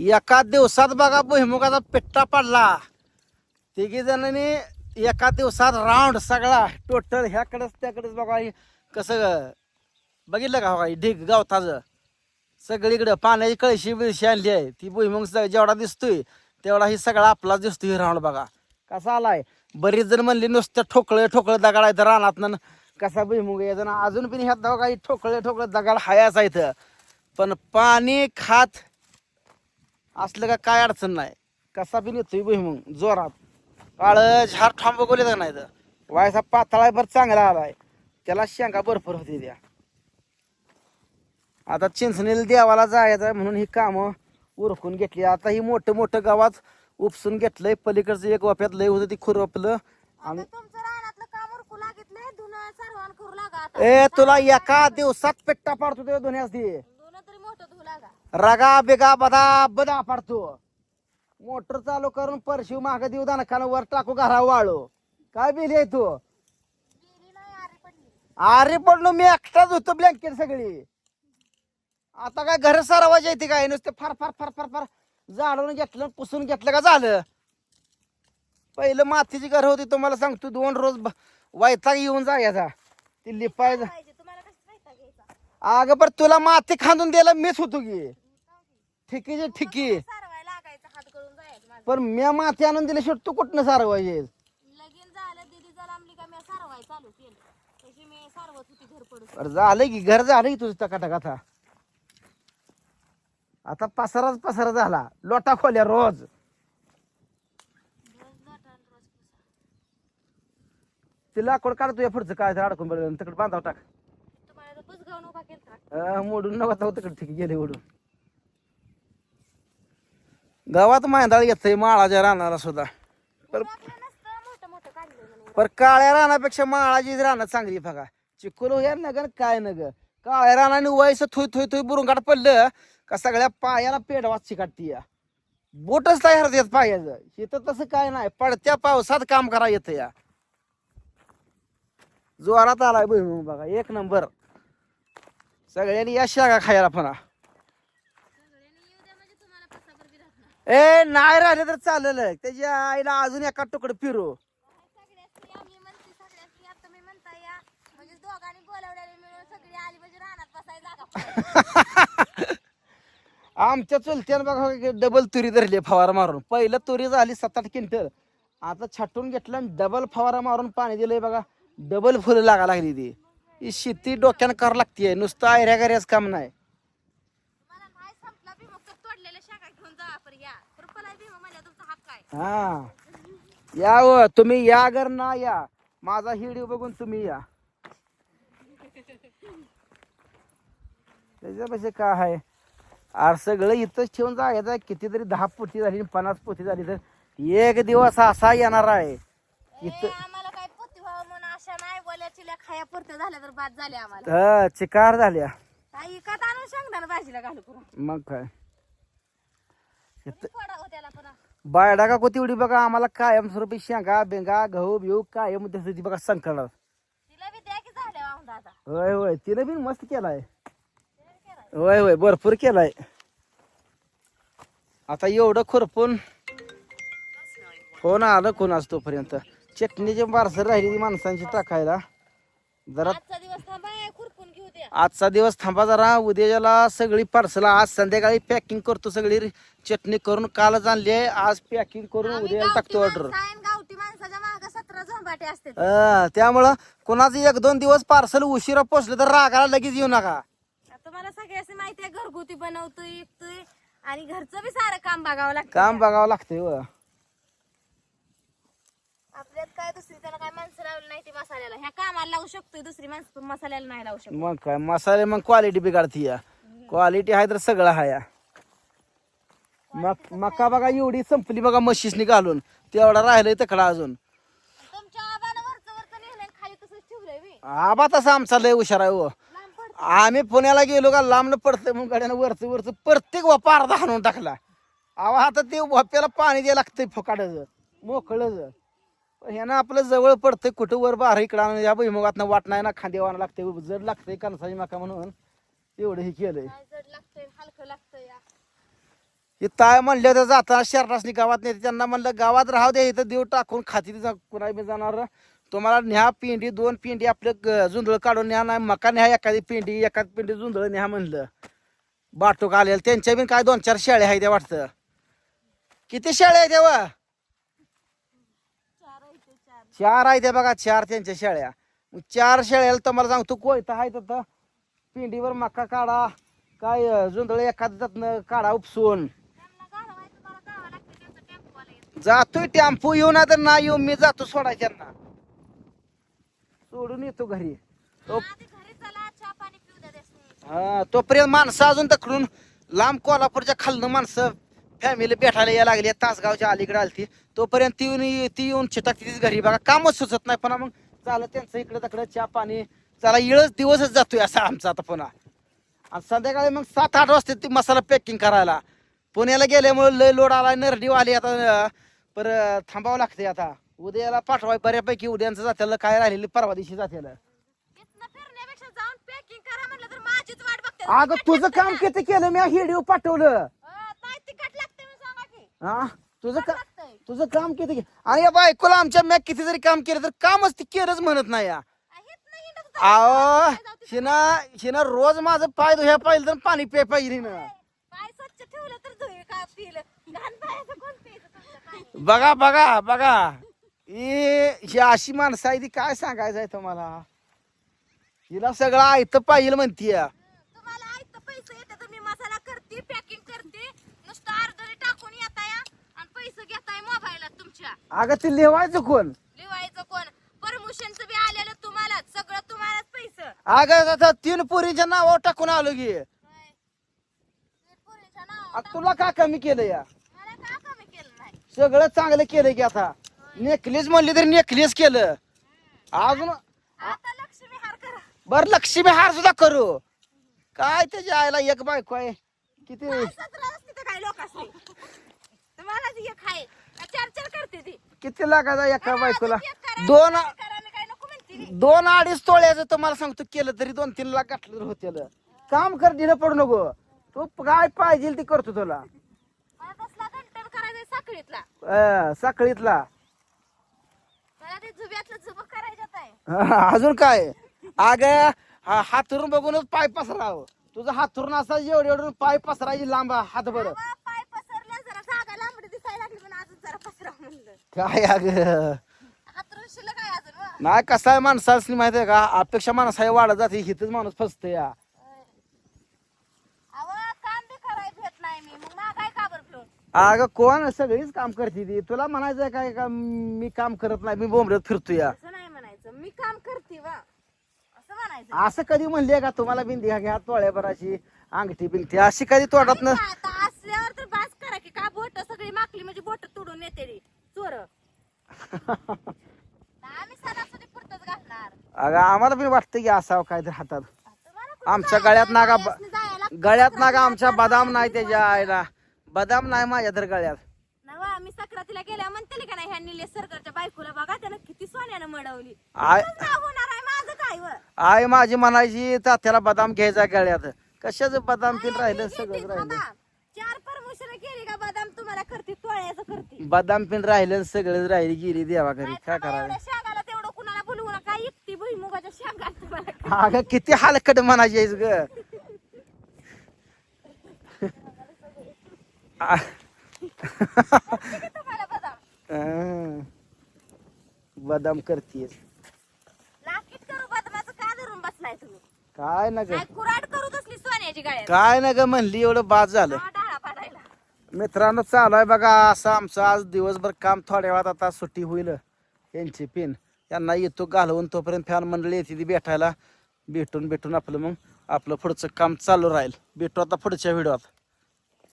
एका दिवसात बघा भुईमुगाचा पिट्टा पडला. तिघी जणांनी एका दिवसात राऊंड सगळा टोटल ह्याकडेच त्याकडेच बघा कसं बघितलं का बघा ढीग गवताचं सगळीकडं पाण्याची कळशी बिळशी आणली आहे. ती भुईमुग जेवढा दिसतोय तेवढा ही सगळा आपलाच दिसतोय राऊंड बघा कसा आलाय. बरीच जण म्हणली नुसतं ठोकळे ठोकळे दगड आहे तर रानात कसा भुईमुग यायचा ना अजून पण ह्यात बघा ठोकळे ठोकळे दगड हायाच इथं. पण पाणी खात असलं का काय अडचण नाही. कसा बी येतोय भुईमुग जोरात. काळ झाड थांब बघवले नाही तर वायसा पातळा भर चांगला आलाय. त्याला शेंगा भरपूर होती द्या. आता चिंचणीला देवाला जायचं म्हणून ही कामं उरकून घेतली. आता ही मोठं मोठं गावात उपसून घेतलंय. पलीकडचं एक वाफ्यात लय होतं ती खुरपलं. आणि ए तुला एका दिवसात पेट्टा पाडतो ते धुण्यास ती रगा बेगा बदा बदा पाडतो. मोटर चालू करून परशिव माग देऊ दानखानं वर टाकू घरा वाळू. काय बिल आहे तू अरे पडलो मी एकटाच होतो ब्लँकेट सगळी. आता काय घर सारवायची येते काय नुसते फार फार फार फार फार झाडून घेतलं पुसून घेतलं का झालं. पहिलं मातीची घर होती तुम्हाला सांगतो 2 रोज वैताग येऊन जायचा ती लिपायचं. अगं बरं तुला माती खांदून द्यायला मीच होतो की ठिकीची ठिकी. पण मी माती आणून दिली शेट तू कुठनं सारवायचे. झालं की घर झालं की तुझं टकाटक. आता पसाराच पसारा झाला. लोटा खोल्या रोज. ते लाकूड काढ तुझ्या पुढचं काय अडकून बरं तिकडे बांधाव टाक. मोडून नका तिकडे ठीक गेले ओढून. गावात मांदाळ येतंय माळाच्या रानाला सुद्धा. पर काळ्या रानापेक्षा माळाची रानं चांगली बघा. चिकुल या नग काय नग काळ्या रानाने वयस थुई थुई थुई बुरून काढ पडलं का सगळ्या पायाला पेडवाच चिकाटती या. बोटच तयार होत पायाचं. इथं तसं काय नाही पडत्या पावसात काम करा येतं या. जोरात आलाय भुईमुग बघा 1 नंबर. सगळ्यांनी या शेंगा खायला पण. ए नाही राहिले तर चाललं त्याच्या आईला अजून एका तुकडं फिरू. आमच्या चुलत्यानं बघा डबल तुरी धरली फवारा मारून. पहिलं तुरी झाली 7-8 क्विंटल. आता छाटून घेतलं आणि डबल फवारा मारून पाणी दिलंय बघा. डबल फुलं लागा लागली ती. ही शेती डोक्यानं करावं लागते नुसतं आयऱ्या गाऱ्याच काम नाही. हा या तुम्ही या अगर ना या माझा व्हिडिओ बघून तुम्ही या. त्याच्यापेक्षा काय आहे अरे सगळं इथंच ठेवून जायचं. कितीतरी 10 पोती झाली 50 पोती झाली तर एक दिवस असा येणार आहे इथं. चिकार झाल्या मग काय बायडा का कोती एवढी बघा आम्हाला कायमस्वरूपी शेंगा बेंगा गहू बिहू कायम त्यासाठी बघा संकटात. होय होय तिने बी मस्त केलाय. होय होय भरपूर केलाय. आता एवढं खुरपून फोन आलं कोण आज तोपर्यंत चटणीची पार्सल राहिली माणसांची टाकायला. जरा आजचा दिवस थांबा जरा. उद्याला सगळी पार्सल आज संध्याकाळी पॅकिंग करतो. सगळी चटणी करून कालच आणली आहे. आज पॅकिंग करून उद्या टाकतो ऑर्डर. त्यामुळं कोणाचं 1-2 दिवस पार्सल उशिरा पोचलं तर रागाला लगेच येऊ नका. तुम्हाला सगळ्यांनी माहिती आहे घरगुती बनवतोय विकतोय आणि घरचं बी सारं काम बघावं लागतं. काम बघावं लागतंय. आपल्यात काय दुसरी त्याला काय माणसं लावली नाही ती मसाल्याला. ह्या कामाला लावू शकतोय दुसरी माणसं पण मसाल्याला नाही लावू शकत. मग काय मसाले मग क्वालिटी बिघडती या. क्वालिटी आहे तर सगळं आहे. मग मका बघा एवढी संपली बघा म्हशीसनी घालून. तेवढा राहिलंय तकडा अजून. तुमच्या आबानं वरचं नेलंय खाली तसंच ठेवलंय. आबा तसा आमचा लय हुशार आहे. आम्ही पुण्याला गेलो का लांबनं पडतंय मग गाड्यानं वरचं प्रत्येक वापा अर्धा हाणून टाकला. आवा आता ते वाप्याला पाणी द्यायला लागतंय फुकाडच मोकळच. ह्यानं आपलं जवळ पडतंय कुठं वर बाहेर इकडं या भुईमुगातनं वाट नाही ना खांदेवाना लागतंय जड लागतंय कणसाची मका म्हणून एवढं हे केलंय. जड लागतंय हलकं लागतंय. हे ताय म्हणले होते जाताना शहरासनी गावात नेते त्यांना म्हणलं गावात राहू दे इथं देव टाकून खाती कुणा बी जाणार तुम्हाला न्या पिंडी 2 पिंडी आपलं जुंधळ काढून न्या नाही मका न्या एखादी पिंडी जुंधळ न्या म्हणलं बाटूक आलेलं त्यांच्या बी काय 2-4 शेळ्या आहेत त्या वाटतं किती शेळ्या आहेत तेव्हा 4 आहे त्या बघा 4 त्यांच्या शेळ्या मग 4 शेळ्याला तुम्हाला सांगतो कोयता आहे तर पिंडीवर मका काढा काय जुंधळ एखाद्यातनं काढा उपसून जातोय टेम्पो येऊ ना तर नाही येऊ मी जातो सोडा त्यांना सोडून येतो घरी हा तोपर्यंत माणसं अजून तकडून लांब कोल्हापूरच्या खालनं माणसं फॅमिली भेटायला यायला लागली तासगावच्या अलीकडे आलती तोपर्यंत ती येऊन चिताक तिथेच घरी बघा कामच सुचत नाही पण मग चालत त्यांचं इकडे तकडे चहा पाणी चला इळच दिवसच जातोय असा आमचा आता पुन्हा आणि संध्याकाळी मग 7-8 वाजता ती मसाला पॅकिंग करायला पुण्याला गेल्यामुळे लय लोड आला नरडी आली आता परत थांबावं लागते आता उद्याला पाठवाय बऱ्यापैकी उद्यांचं जात्याला काय राहिलेली परवा दिवशी जात्याला अगं तुझं काम किती केलं मी व्हिडिओ पाठवलं हा तुझं काम किती आणि या बायकोला आमच्या मॅ किती जरी काम केलं तर कामच ती केलंच म्हणत नाही या अहो हिना रोज माझं पाय धुया पाहिजे तर पाणी पे पाहिजे ना बघा बघा बघा ही अशी माणसं आहे ती काय सांगायचं आहे तुम्हाला हिला सगळं ऐकतं पाहिजे म्हणतीय तुम्हाला ऐकतं पैसे येते तुम्ही मसाला करते पॅकिंग करते नुसतं अर्धे टाकून येताय आणि पैसे घेताय मोबाईलात तुमच्या अगं ते लिवायचं कोण लिवायचं कोण परमिशनचं बी आलेलं तुम्हाला सगळं तुम्हालाच पैसे अगं आता 3 पोरींच्या नावावर टाकून आलो की तुला का कमी केलं या मला का कमी केलं नाही सगळं चांगलं केलं की आता नेकलेस म्हणली तरी नेकलेस केलं अजून आता लक्ष्मी हार करा बर लक्ष्मी हार सुद्धा करू काय त्याच्या आईला एक बायको आहे किती काय लोक असते तुम्हाला एक आहे 4 करते ती किती लागायचा एका बायकोला दोन 2-2.5 तोळ्याचं तुम्हाला सांगतो केलं तरी 2-3 लाख घातलं तर होते काम कर दिलं पडू नको तू काय पाहिजे ते करतो तुला मला तसला कंटन करायचा साखळीतला साखळीतला मला ते झुब्यातलं झुबक करायचं आहे अजून काय अग हातरून बघूनच पाय पसराव तुझा हातरून असा एवढं पाय पसरायची लांब हात बरं पाय पसरला जरा जागा लांबडी दिसायला लागली पण अजून जरा पसरा म्हणलं काय अग हातरून शिल्लक काय अजून नाही कसा आहे माणसाची माहिती आहे का अपेक्षा माणसा वाढत जाते हिथच माणूस फसत या काम बी करायला भेट नाही मी मग काय काबर फिरून अगं कोण सगळीच काम करते ती तुला म्हणायचं काय का मी काम करत नाही मी बोंबलत फिरतो या असं नाही म्हणायचं मी काम करते वा असं म्हणायचं असं कधी म्हणले का तुम्हाला बिंदी घ्या तोळ्याभराची अंगठी बिंगठी अशी कधी तोडत ना आता असल्यावर तर बास करा की का बोट सगळी माकली म्हणजे बोट तोडून येते रे चोर आम्ही सणासुदी पुरतच घालणार अगं आम्हाला पण वाटतं की असावं काहीतरी हातात आमच्या गळ्यात नागा आमच्या बदाम नाही त्याच्या आईला बदाम नाही माझ्या तर गळ्यात नवा मी सक्रातीला गेल्या म्हणते का नाही ह्या निलेश सरकारच्या बायकोला बघा त्यानं किती सोन्यानं मडवली आय होणार आहे माझं काय व आई माझी म्हणायची तात्याला बदाम घ्यायचा गळ्यात कशाचं बदाम पिन राहिलं सगळं राहिलं 4 परमिशन केली का बदाम तुम्हाला करते तोळ्याचं करते बदाम पिन राहिलं सगळं राहिली गिरी देवा घरी काय करायचं शेंगाला तेवढं कुणाला बोलवू नका एकटी भुईमुगाच्या शेंगा तुम्हाला अगं किती हलकट म्हणायची आहेस ग तुम्हाला बदाम बदाम करतीयस लाकीट करू बदामाचं का धरून बसलाय तुम्ही काय ना ग काय कुराड करू तसली सोन्याची गाड्या काय ना ग म्हणली एवढं बाद झालं डाळा पाडायला मित्रांनो चालू आहे बघा असं आमचं आज दिवसभर काम थोड्या वेळात आता सुट्टी होईल यांची पिन त्यांना येतो घालवून तोपर्यंत फॅन मंडळी येते ती भेटायला भेटून आपलं मग आपलं पुढचं काम चालू राहील भेटू आता पुढच्या व्हिडिओत